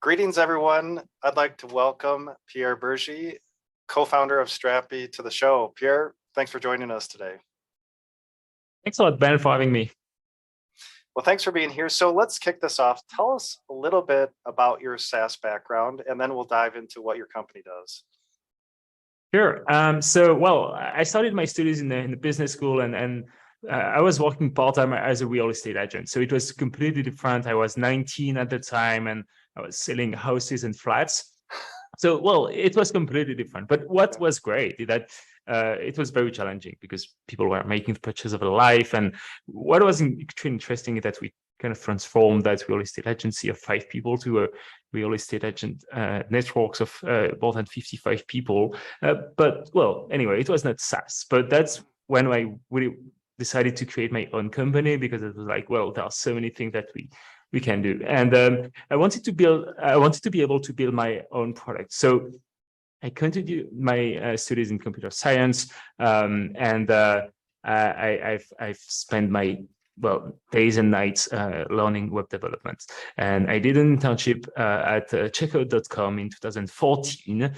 Greetings, everyone. I'd like to welcome Pierre Burgy, co-founder of Strapi, to the show. Pierre, thanks for joining us today. Thanks a lot, Ben, for having me. Well, thanks for being here. So let's kick this off. Tell us a little bit about your SaaS background, and then we'll dive into what your company does. Sure. I started my studies in the business school, and I was working part-time as a real estate agent. So it was completely different. I was 19 at the time, and I was selling houses and flats. So, it was completely different. But what was great is that it was very challenging because people were making the purchase of a life. And what was extremely interesting is that we kind of transformed that real estate agency of 5 people to a real estate agent networks of more than 55 people. Anyway, it was not SaaS. But that's when I really decided to create my own company, because it was like, well, there are so many things that we can do. And I wanted to be able to build my own product. So I continued my studies in computer science, and I've spent my days and nights learning web development. And I did an internship at checkout.com in 2014.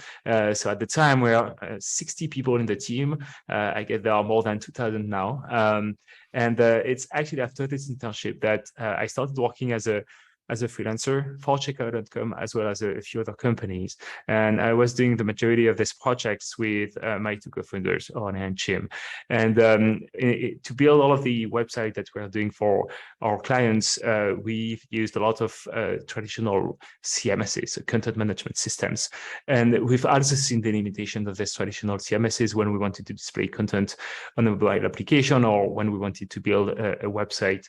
So at the time, we were 60 people in the team. I guess there are more than 2,000 now. And it's actually after this internship that I started working as a freelancer for checkout.com, as well as a few other companies. And I was doing the majority of these projects with my 2 co-founders, Orne and Chim. And to build all of the website that we're doing for our clients, we've used a lot of traditional CMSs, so content management systems. And we've also seen the limitations of these traditional CMSs when we wanted to display content on a mobile application, or when we wanted to build a website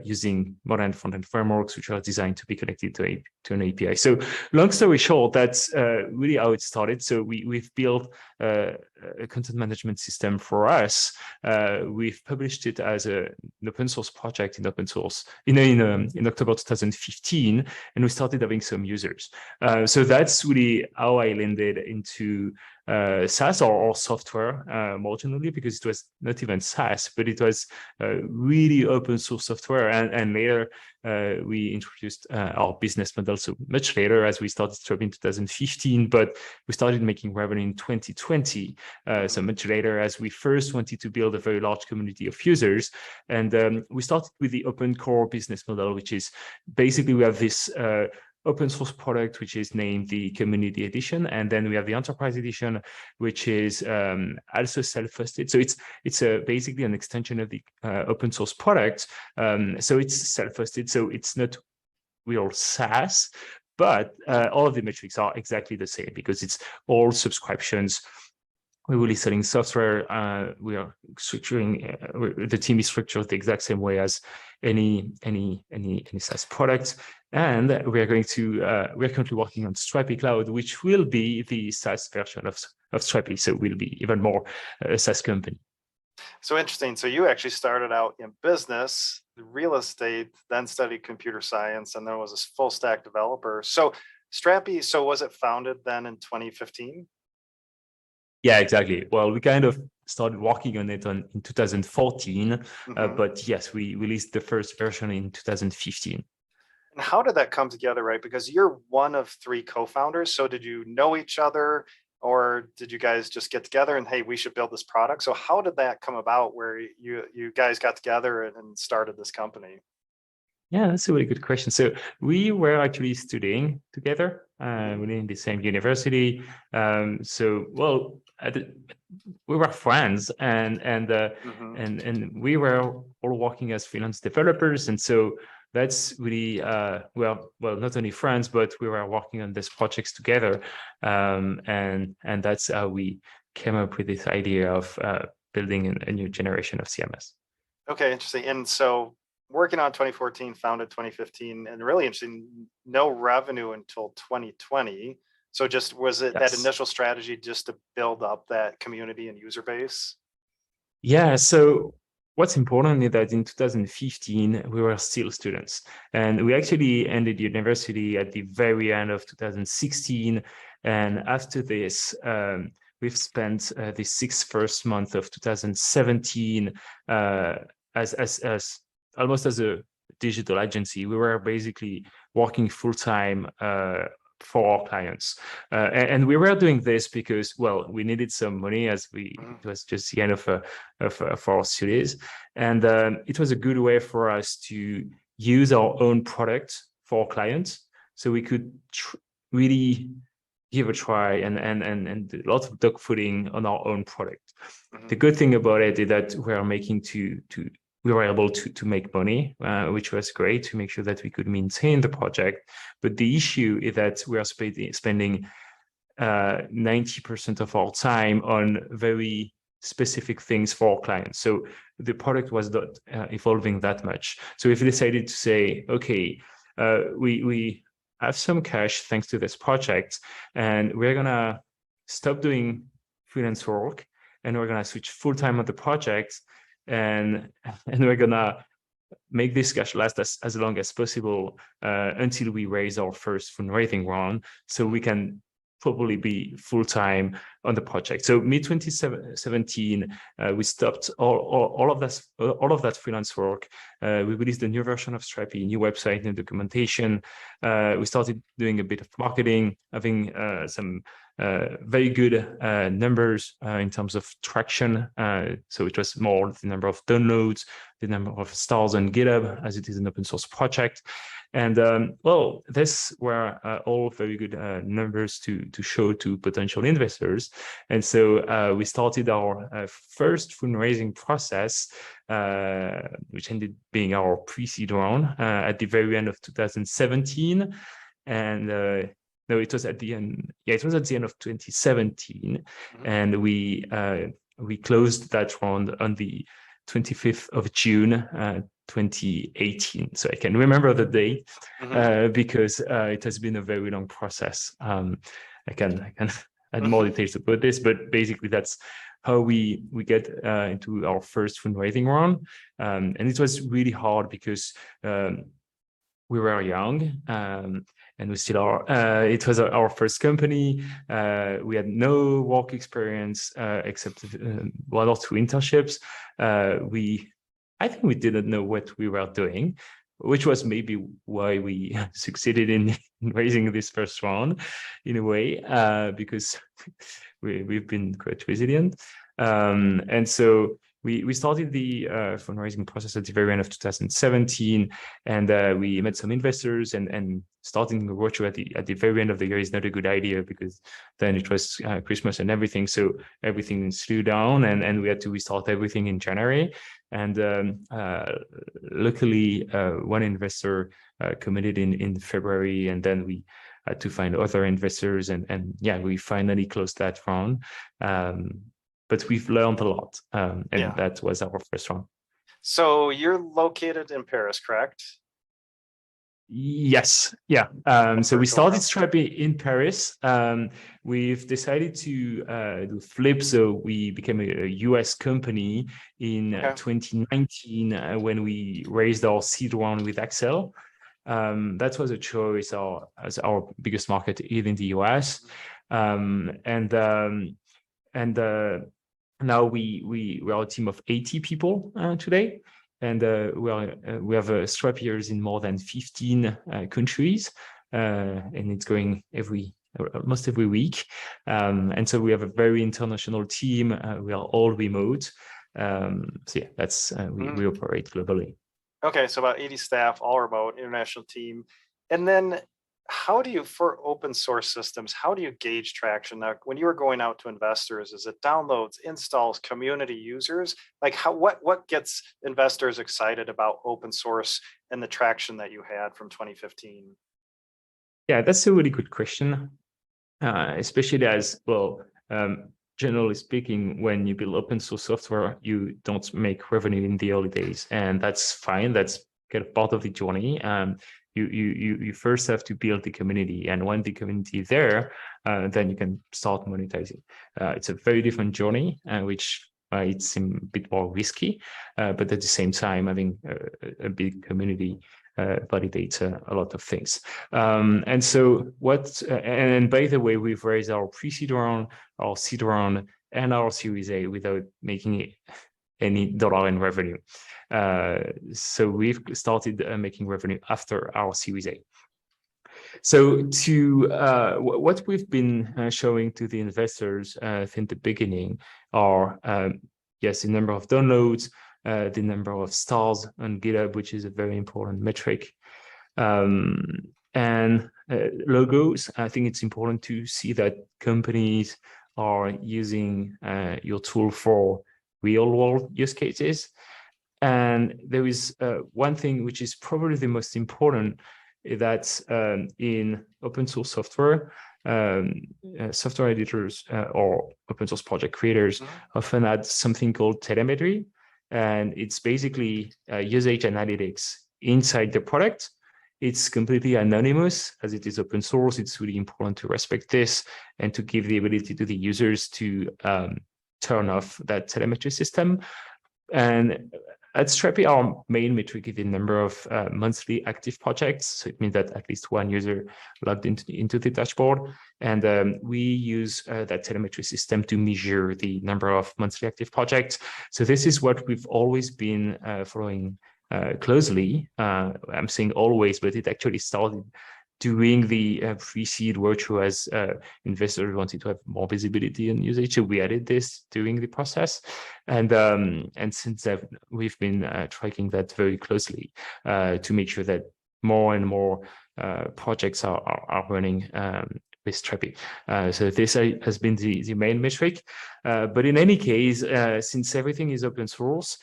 using modern front-end frameworks, which are designed to be connected to an API. So long story short, that's really how it started. So we've built a content management system for us. We've published it as an open source project in October 2015, and we started having some users. So that's really how I landed into SaaS or software more generally, because it was not even SaaS, but it was really open source software. And later we introduced our business model. So much later, as we started Strapi in 2015, but we started making revenue in 2020. So much later, as we first wanted to build a very large community of users. And we started with the open core business model, which is basically we have this open source product, which is named the Community Edition, and then we have the Enterprise Edition, which is also self-hosted. So it's basically an extension of the open source product. So it's self-hosted, so it's not real SaaS, but all of the metrics are exactly the same, because it's all subscriptions. We're really selling software. We are structuring. The team is structured the exact same way as any SaaS product. And we're currently working on Strapi Cloud, which will be the SaaS version of Strapi. So we'll be even more a SaaS company. So interesting. So you actually started out in business, real estate, then studied computer science, and then was a full stack developer. So Strapi, so was it founded then in 2015? Yeah, exactly. Well, we kind of started working on it in 2014, but yes, we released the first version in 2015. And how did that come together, right? Because you're one of 3 co-founders. So did you know each other, or did you guys just get together and, hey, we should build this product? So how did that come about, where you guys got together and started this company? Yeah, that's a really good question. So we were actually studying together. We're in the same university. We were friends, and we were all working as freelance developers. And so that's really not only friends, but we were working on these projects together. And that's how we came up with this idea of building a new generation of CMS. Okay, interesting. And so working on 2014, founded 2015, and really interesting, no revenue until 2020. So just was it that initial strategy just to build up that community and user base? Yeah, so what's important is that in 2015, we were still students, and we actually ended university at the very end of 2016. And after this, we've spent the 6 first months of 2017 as almost as a digital agency. We were basically working full-time for our clients. And we were doing this because, well, we needed some money as it was just the end of our studies. And it was a good way for us to use our own product for our clients. So we could really give a try and do lots of dog fooding on our own product. The good thing about it is that we are making we were able to make money, which was great to make sure that we could maintain the project. But the issue is that we are spending 90% of our time on very specific things for our clients. So the product was not evolving that much. So if we decided to say, okay, we have some cash thanks to this project, and we're gonna stop doing freelance work, and we're gonna switch full-time on the project, and we're gonna make this cash last as long as possible until we raise our first fundraising round, so we can probably be full-time on the project. So mid-2017, we stopped all of that freelance work. We released a new version of Strapi, new website, new documentation. We started doing a bit of marketing, having some very good numbers in terms of traction. So it was more the number of downloads, the number of stars on GitHub, as it is an open source project. And well, these were all very good numbers to show to potential investors. And so we started our first fundraising process, which ended being our pre-seed round at the very end of 2017. And no, it was at the end. Yeah, it was at the end of 2017, and we closed that round on the 25th of June, 2018. So I can remember the date because it has been a very long process. I can add more details about this, but basically that's how we get into our first fundraising round. And it was really hard because we were young, and we still are. It was our first company. We had no work experience except one or two internships. I think we didn't know what we were doing, which was maybe why we succeeded in raising this first round in a way, because we've been quite resilient. And so we started the fundraising process at the very end of 2017, and we met some investors, and starting the roadshow at the very end of the year is not a good idea because then it was Christmas and everything. So everything slowed down, and we had to restart everything in January. And luckily, one investor committed in February, and then we had to find other investors, and yeah, we finally closed that round. But we've learned a lot, and that was our first one. So you're located in Paris, correct? Yes, yeah. So we started Strapi in Paris. We've decided to do flip, so we became a US company in 2019 when we raised our seed round with Axel. That was a choice. As our biggest market is in the US, and now we are a team of 80 people today, and we have Strapiers in more than 15 countries, and it's growing almost every week. And so we have a very international team. We are all remote. So yeah, that's we operate globally. Okay, so about 80 staff, all remote, international team. And then how do you, for open source systems, how do you gauge traction? Now, when you were going out to investors, is it downloads, installs, community users? Like what gets investors excited about open source and the traction that you had from 2015? Yeah, that's a really good question, especially as, well, generally speaking, when you build open source software, you don't make revenue in the early days, and that's fine. That's kind of part of the journey. You first have to build the community, and when the community is there, then you can start monetizing. It's a very different journey, which might seem a bit more risky, but at the same time, having a big community validates a lot of things. And so and by the way, we've raised our pre-seed round, our seed round, and our Series A without making any dollar in revenue. So we've started making revenue after our Series A. So what we've been showing to the investors in the beginning are, yes, the number of downloads, the number of stars on GitHub, which is a very important metric, and logos. I think it's important to see that companies are using your tool for real world use cases. And there is one thing which is probably the most important, that in open source software, software editors or open source project creators often add something called telemetry. And it's basically usage analytics inside the product. It's completely anonymous as it is open source. It's really important to respect this and to give the ability to the users to turn off that telemetry system. And at Strapi, our main metric is the number of monthly active projects. So it means that at least one user logged into the dashboard. And we use that telemetry system to measure the number of monthly active projects. So this is what we've always been following closely. I'm saying always, but it actually started during the pre-seed roadshow as investors wanted to have more visibility on usage. So we added this during the process. And since then, we've been tracking that very closely to make sure that more and more projects are running with Strapi. So this has been the main metric. But in any case, since everything is open source,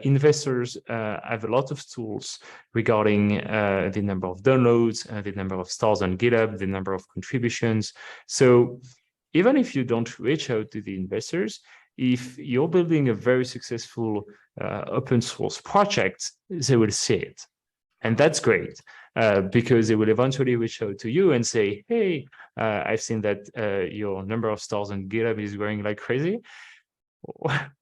investors have a lot of tools regarding the number of downloads, the number of stars on GitHub, the number of contributions. So even if you don't reach out to the investors, if you're building a very successful open source project, they will see it. And that's great because they will eventually reach out to you and say, hey, I've seen that your number of stars on GitHub is growing like crazy.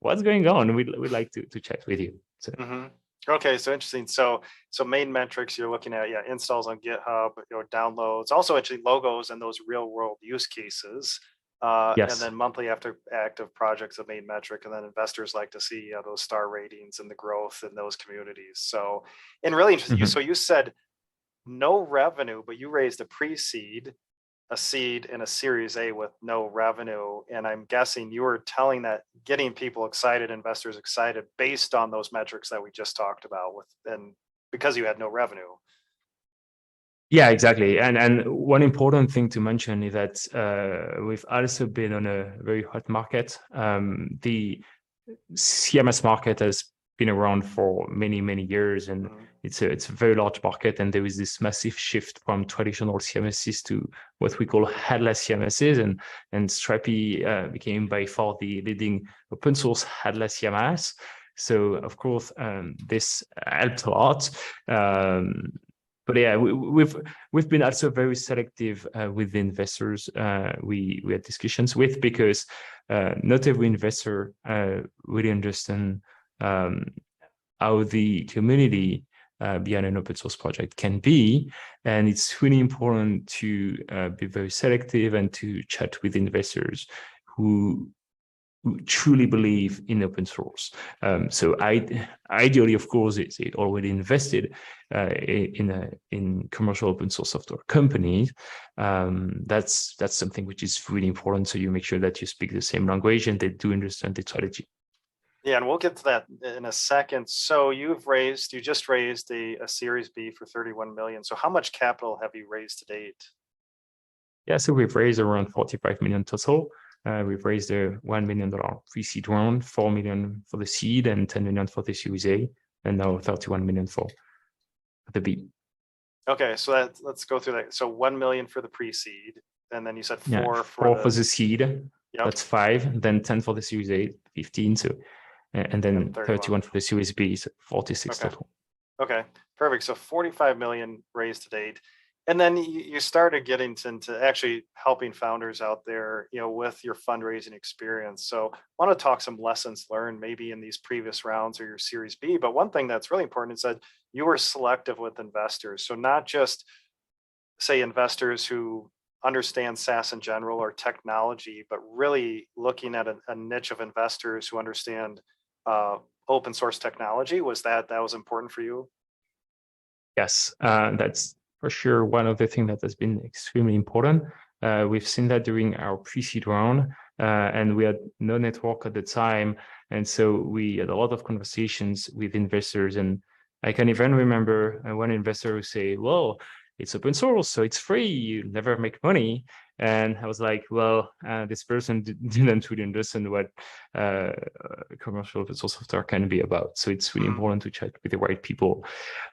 What's going on? We'd like to chat with you. So. Okay, so interesting. So main metrics you're looking at, yeah, installs on GitHub, downloads, also actually logos and those real world use cases. Yes. And then monthly active projects, a main metric, and then investors like to see those star ratings and the growth in those communities. So, and really interesting. So you said no revenue, but you raised a pre-seed, a seed, and a Series A with no revenue. And I'm guessing you were telling that, getting people excited, investors excited, based on those metrics that we just talked about, and because you had no revenue. Yeah, exactly. And one important thing to mention is that we've also been on a very hot market. The CMS market has been around for many, many years, and it's a very large market. And there is this massive shift from traditional CMSs to what we call headless CMSs, and Strapi became by far the leading open source headless CMS. So of course, this helped a lot. But yeah, we've been also very selective with the investors we had discussions with, because not every investor really understand how the community behind an open source project can be. And it's really important to be very selective and to chat with investors who truly believe in open source. So ideally, of course, they already invested in commercial open source software companies. That's something which is really important. So you make sure that you speak the same language and they do understand the strategy. Yeah, and we'll get to that in a second. So you just raised a Series B for 31 million. So how much capital have you raised to date? Yeah, so we've raised around 45 million total. We've raised a $1 million pre-seed round, 4 million for the seed, and 10 million for the Series A, and now 31 million for the B. Okay, so let's go through that. So 1 million for the pre-seed, and then you said four for the seed. Yep. That's 5, then 10 for the Series A, 15. So, and then 31 for the Series B, so 46 total. Okay, perfect. So 45 million raised to date. And then you started getting into actually helping founders out there, with your fundraising experience. So I want to talk some lessons learned maybe in these previous rounds or your Series B. But one thing that's really important is that you were selective with investors. So not just, say, investors who understand SaaS in general or technology, but really looking at a niche of investors who understand open source technology. Was that was important for you? Yes, that's for sure one of the things that has been extremely important. We've seen that during our pre-seed round, and we had no network at the time. And so we had a lot of conversations with investors. And I can even remember one investor who say, well, it's open source, so it's free, you never make money. And I was like, well, this person didn't really understand what commercial open source software can be about. So it's really important to chat with the right people.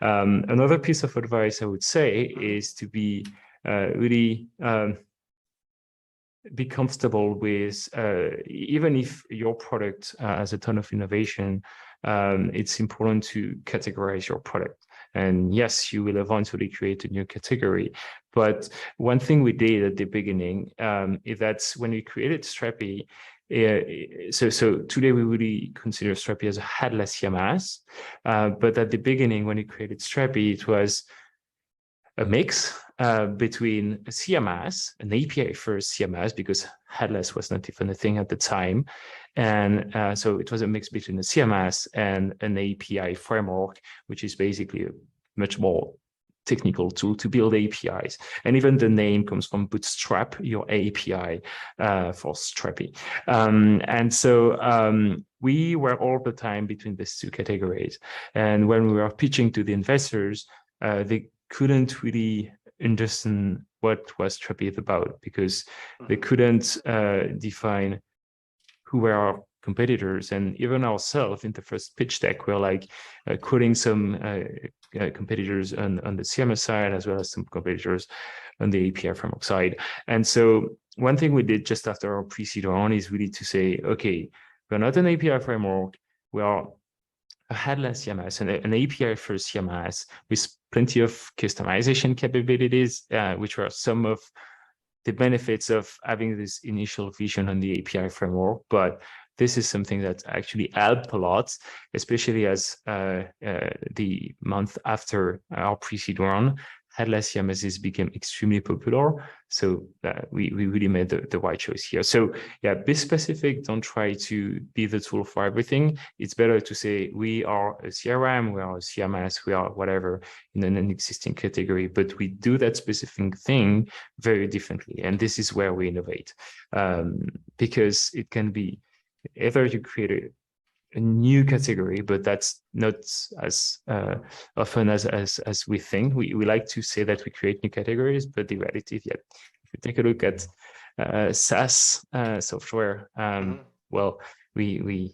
Another piece of advice I would say is to be really be comfortable with, even if your product has a ton of innovation, it's important to categorize your product. And yes, you will eventually create a new category. But one thing we did at the beginning is that when we created Strapi, so today we really consider Strapi as a headless CMS. But at the beginning, when we created Strapi, it was a mix between a CMS, an API first CMS, because headless was not even a thing at the time. And so it was a mix between a CMS and an API framework, which is basically a much more technical tool to build APIs. And even the name comes from Bootstrap, your API for Strapi. And so we were all the time between these two categories. And when we were pitching to the investors, they couldn't really understand what was Strapi about, because they couldn't define who were our competitors. And even ourselves in the first pitch deck, we're like quoting some competitors on the CMS side, as well as some competitors on the API framework side. And so one thing we did just after our pre-seed round is really to say, okay, we're not an API framework, we are a headless CMS and an API first CMS with plenty of customization capabilities, which were some of the benefits of having this initial vision on the API framework. But this is something that actually helped a lot, especially as the month after our pre-seed round, headless CMSs became extremely popular. So we really made the right choice here. So yeah, be specific. Don't try to be the tool for everything. It's better to say we are a CRM, we are a CMS, we are whatever in an existing category, but we do that specific thing very differently. And this is where we innovate, because it can be either you create a new category, but that's not as often as we think. We like to say that we create new categories, but the reality is, yeah, if you take a look at SaaS software, well, the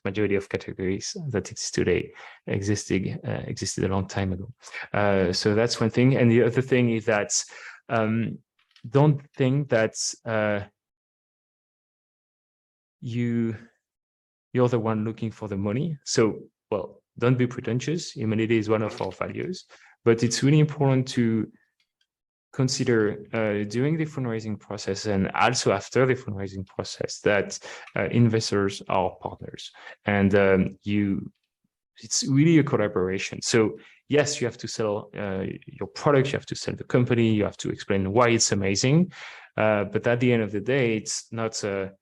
majority of categories that exist today existed a long time ago. So that's one thing. And the other thing is that don't think that you're the one looking for the money. So, well, don't be pretentious. Humanity is one of our values, but it's really important to consider during the fundraising process and also after the fundraising process that investors are partners, and it's really a collaboration. So yes, you have to sell your product, you have to sell the company, you have to explain why it's amazing, but at the end of the day, it's not a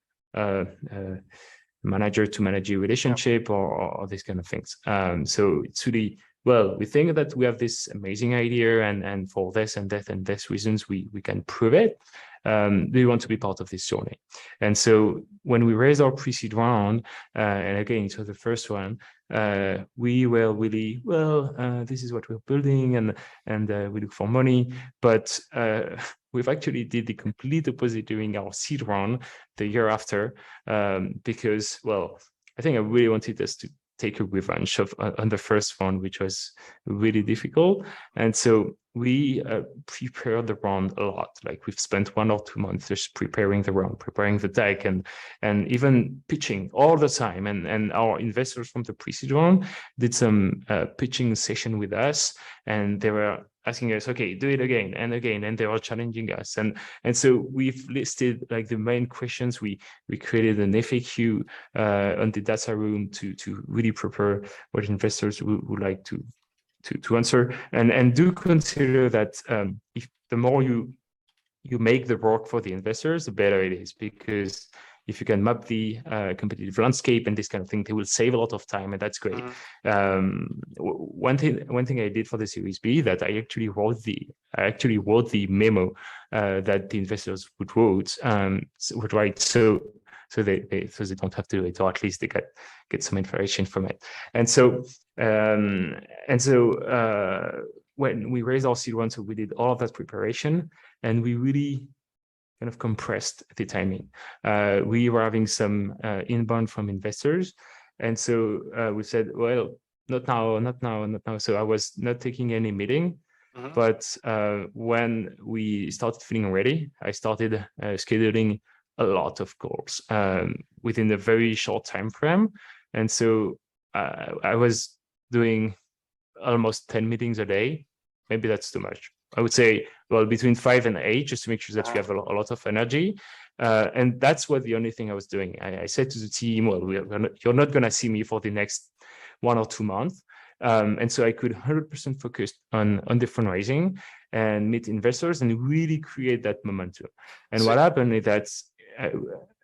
manager to manager relationship or these kind of things. So it's really, well, we think that we have this amazing idea and for this and that and this reasons we can prove it. We want to be part of this journey. And so when we raised our pre-seed round, and again, it was the first one, we were really, well, this is what we're building and we look for money, but we've actually did the complete opposite during our seed round the year after, because, well, I think I really wanted us to take a revenge on the first one, which was really difficult. And so we prepared the round a lot. Like we've spent 1 or 2 months just preparing the round, preparing the deck, and even pitching all the time. And our investors from the pre-seed round did some pitching session with us, and they were asking us, okay, do it again and again, and they were challenging us. And so we've listed like the main questions. We created an FAQ on the data room to really prepare what investors would like to answer, and do consider that if the more you make the work for the investors, the better it is, because if you can map the competitive landscape and this kind of thing, they will save a lot of time, and that's great. One thing I did for the Series B that I actually wrote the memo that the investors would write, so they don't have to do it, or at least they get some information from it. And so when we raised our seed round, so we did all of that preparation, and we really kind of compressed the timing. We were having some inbound from investors, and so we said, well, not now. So I was not taking any meeting. But when we started feeling ready, I started scheduling a lot of calls within a very short time frame. And so I was doing almost 10 meetings a day. Maybe that's too much. I would say, well, between 5 and 8, just to make sure that we have a lot of energy. And that's what the only thing I was doing. I said to the team, well, you're not going to see me for the next 1 or 2 months. And so I could 100% focus on the fundraising and meet investors and really create that momentum. And what happened is that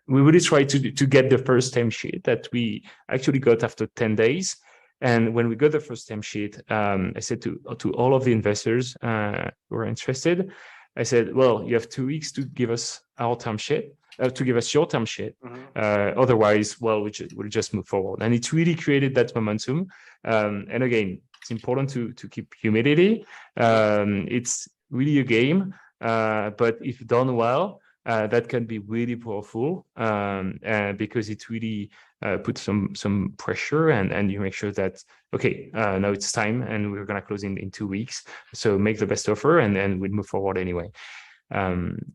we really tried to get the first term sheet that we actually got after 10 days. And when we got the first term sheet, I said to all of the investors who were interested, I said, well, you have 2 weeks to give us our term sheet, to give us your term sheet. Otherwise, well, we'll just move forward. And it really created that momentum. And again, it's important to keep humility. It's really a game, but if done well, that can be really powerful because it really puts some pressure, and you make sure that, okay, now it's time and we're going to close in 2 weeks. So make the best offer and then we'll move forward anyway.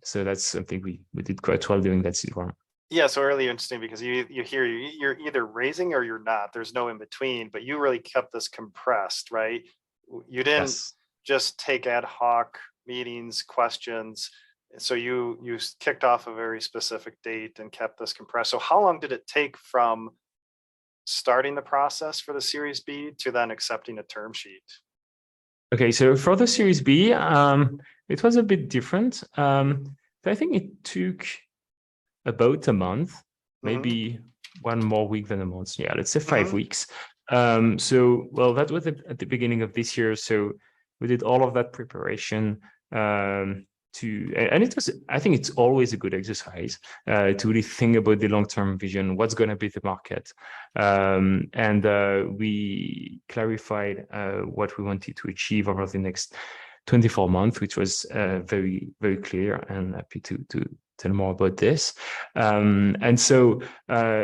So that's something we did quite well doing that seed round. Yeah, so really interesting because you're either raising or you're not. There's no in between, but you really kept this compressed, right? You didn't just take ad hoc meetings, questions. So you kicked off a very specific date and kept this compressed. So how long did it take from starting the process for the Series B to then accepting a term sheet? Okay, so for the Series B, it was a bit different. I think it took about a month, maybe 1 more week than a month. Yeah, let's say 5 weeks. So, well, that was at the beginning of this year. So we did all of that preparation and it was, I think it's always a good exercise to really think about the long-term vision, what's going to be the market. And we clarified what we wanted to achieve over the next 24 months, which was very, very clear, and happy to tell more about this. And so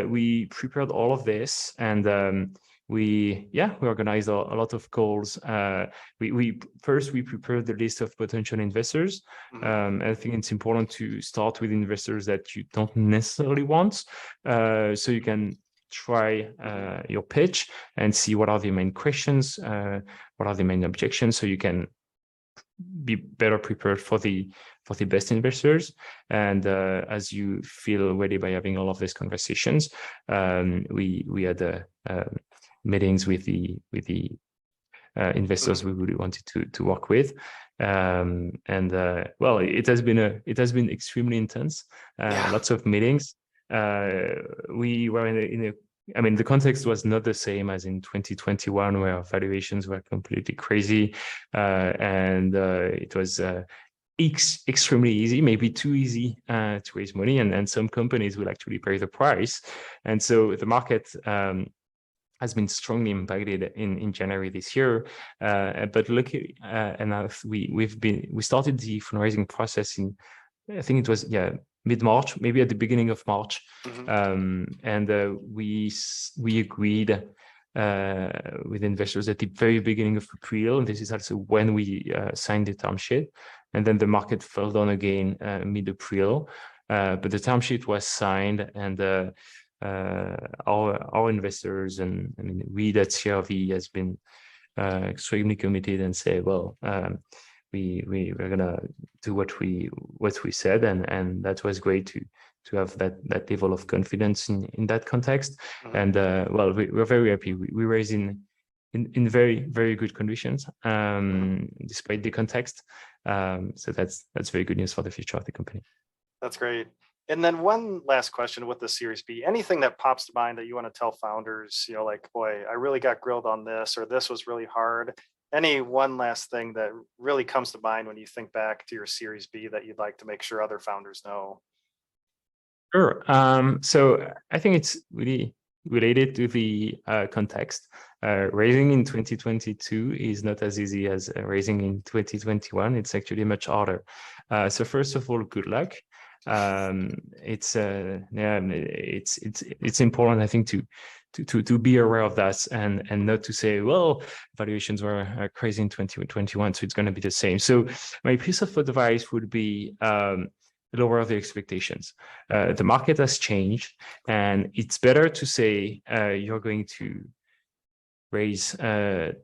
we prepared all of this, and we organized a lot of calls. We prepared the list of potential investors. I think it's important to start with investors that you don't necessarily want, so you can try your pitch and see what are the main questions, what are the main objections, so you can be better prepared for the best investors. And as you feel ready by having all of these conversations, we had meetings with the investors we really wanted to work with. Well, it has been extremely intense. Lots of meetings. We were I mean, the context was not the same as in 2021, where valuations were completely crazy, and it was extremely easy, maybe too easy to raise money, and some companies will actually pay the price. And so the market has been strongly impacted in January this year, but luckily enough, we started the fundraising process in, I think it was mid-March, maybe at the beginning of March, and we agreed with investors at the very beginning of April. And this is also when we signed the term sheet, and then the market fell down again mid-April, but the term sheet was signed, and our investors, and I mean, we at CRV has been extremely committed and say, well, we're gonna do what we said, and that was great to have that level of confidence in that context. And well, we're very happy. We raised in very, very good conditions, despite the context. So that's very good news for the future of the company. That's great. And then one last question with the Series B, anything that pops to mind that you want to tell founders, like, boy, I really got grilled on this, or this was really hard. Any one last thing that really comes to mind when you think back to your Series B that you'd like to make sure other founders know? Sure. So I think it's really related to the context. Raising in 2022 is not as easy as raising in 2021. It's actually much harder. So first of all, good luck. It's important, I think, to be aware of that and not to say, well, valuations were crazy in 2021, so it's going to be the same. So my piece of advice would be lower the expectations. The market has changed, and it's better to say you're going to raise 10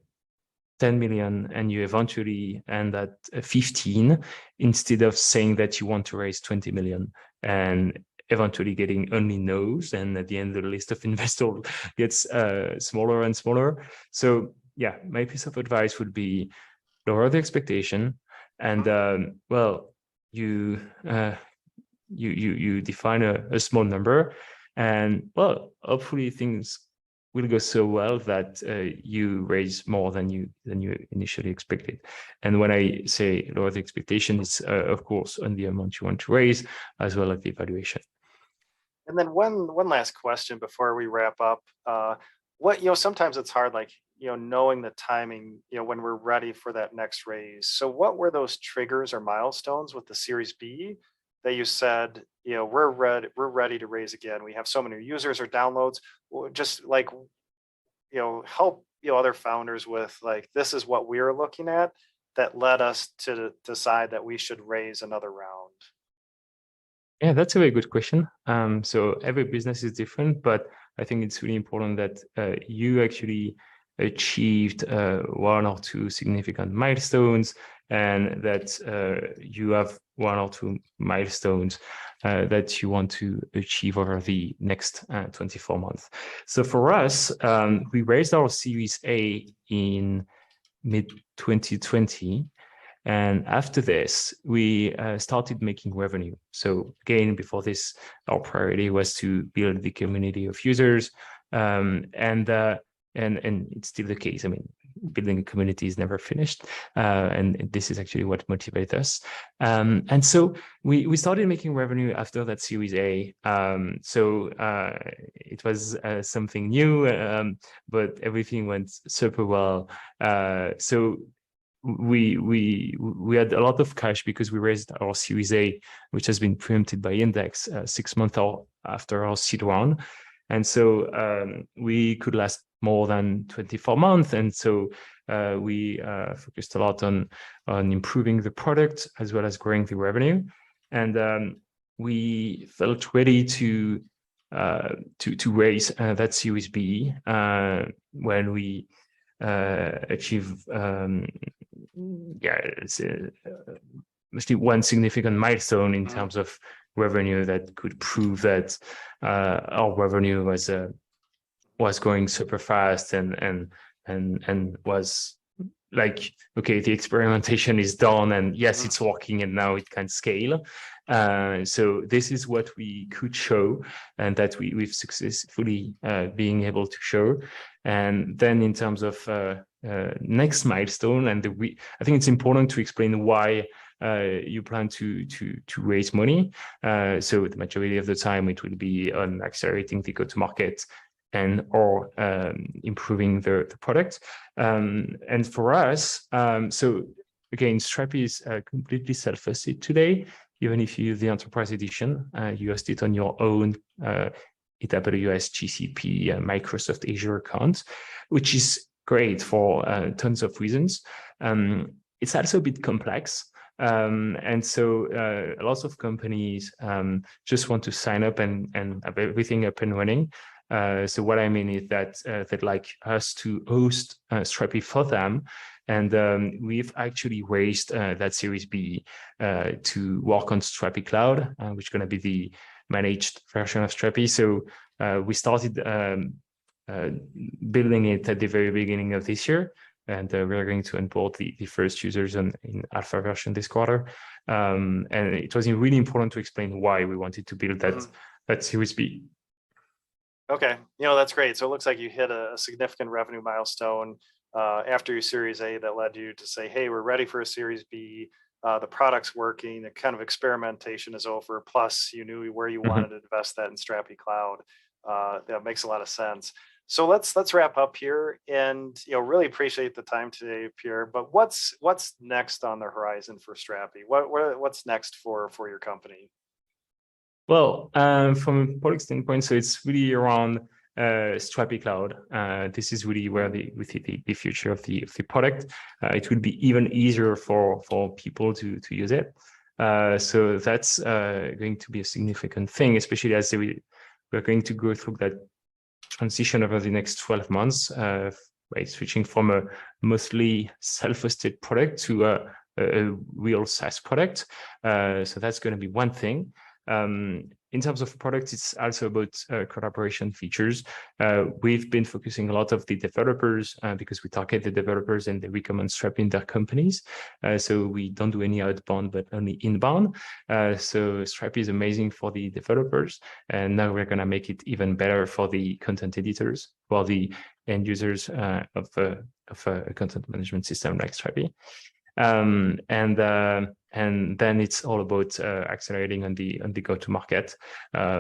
million and you eventually end at 15, instead of saying that you want to raise 20 million and eventually getting only no's, and at the end the list of investors gets smaller and smaller. So yeah, my piece of advice would be lower the expectation, and well, you define a small number, and well, hopefully things will go so well that you raise more than you initially expected. And when I say lower the expectation, it's of course on the amount you want to raise as well as the valuation. And then one last question before we wrap up. Sometimes it's hard, like, knowing the timing, when we're ready for that next raise. So what were those triggers or milestones with the Series B that you said, we're ready to raise again? We have so many users or downloads. Just like, help other founders with, like, this is what we're looking at that led us to decide that we should raise another round. Yeah, that's a very good question. So every business is different, but I think it's really important that you actually achieved one or two significant milestones, and that you have one or two milestones that you want to achieve over the next 24 months. So for us, we raised our Series A in mid-2020. And after this, we started making revenue. So again, before this, our priority was to build the community of users, and it's still the case. I mean, building a community is never finished, and this is actually what motivates us. And so we started making revenue after that Series A. So it was something new, but everything went super well. So we had a lot of cash because we raised our Series A, which has been preempted by Index 6 months after our seed round. And so we could last more than 24 months. And so we focused a lot on improving the product as well as growing the revenue. And we felt ready to raise that Series B when we achieve mostly one significant milestone in terms of revenue that could prove that our revenue was going super fast and was like, okay, the experimentation is done, and yes, it's working, and now it can scale. So this is what we could show, and that we've successfully being able to show. And then in terms of next milestone, and I think it's important to explain why you plan to raise money. So the majority of the time it will be on accelerating the go-to-market and or improving the product. And for us, so again, Strapi is completely self-hosted today. Even if you use the enterprise edition, you host it on your own AWS, GCP, Microsoft Azure account, which is great for tons of reasons. It's also a bit complex. And so lots of companies just want to sign up and have everything up and running. So what I mean is that they'd like us to host Strapi for them. And we've actually raised that Series B to work on Strapi Cloud, which is going to be the managed version of Strapi. So we started building it at the very beginning of this year. And we're going to onboard the first users in alpha version this quarter. And it was really important to explain why we wanted to build that Series B. Okay, that's great. So it looks like you hit a significant revenue milestone after your Series A that led you to say, hey, we're ready for a Series B. The product's working, the kind of experimentation is over. Plus, you knew where you wanted to invest that in Strapi Cloud. That makes a lot of sense. So let's wrap up here, and really appreciate the time today, Pierre. But what's next on the horizon for Strapi? What's next for your company? Well, from a product standpoint, so it's really around Strapi Cloud. This is really where we see the future of the product. It will be even easier for people to use it. So that's going to be a significant thing, especially as we're going to go through that transition over the next 12 months, by switching from a mostly self-hosted product to a real SaaS product. So that's going to be one thing. In terms of products, it's also about collaboration features. We've been focusing a lot of the developers because we target the developers and they recommend Strapi in their companies. So we don't do any outbound, but only inbound. So Strapi is amazing for the developers. And now we're going to make it even better for the content editors, for the end users of a content management system like Strapi. And then it's all about accelerating on the go-to-market.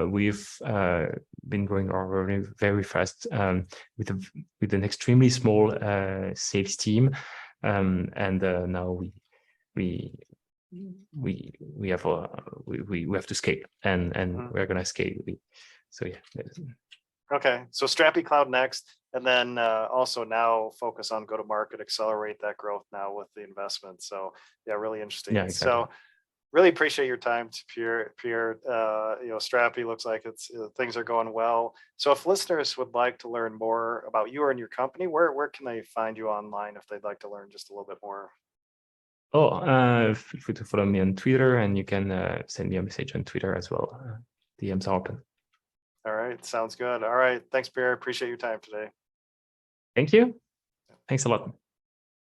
We've been growing our revenue very fast with an extremely small sales team, and now we have to scale, and we're gonna scale. So yeah. Okay, so Strapi Cloud next, and then also now focus on go-to-market, accelerate that growth now with the investment. So yeah, really interesting. Yeah, exactly. So really appreciate your time, Pierre. Strapi looks like things are going well. So if listeners would like to learn more about you and your company, where can they find you online if they'd like to learn just a little bit more? Feel free to follow me on Twitter, and you can send me a message on Twitter as well. DMs are open. All right, sounds good. All right, thanks, Pierre. Appreciate your time today. Thank you. Thanks a lot.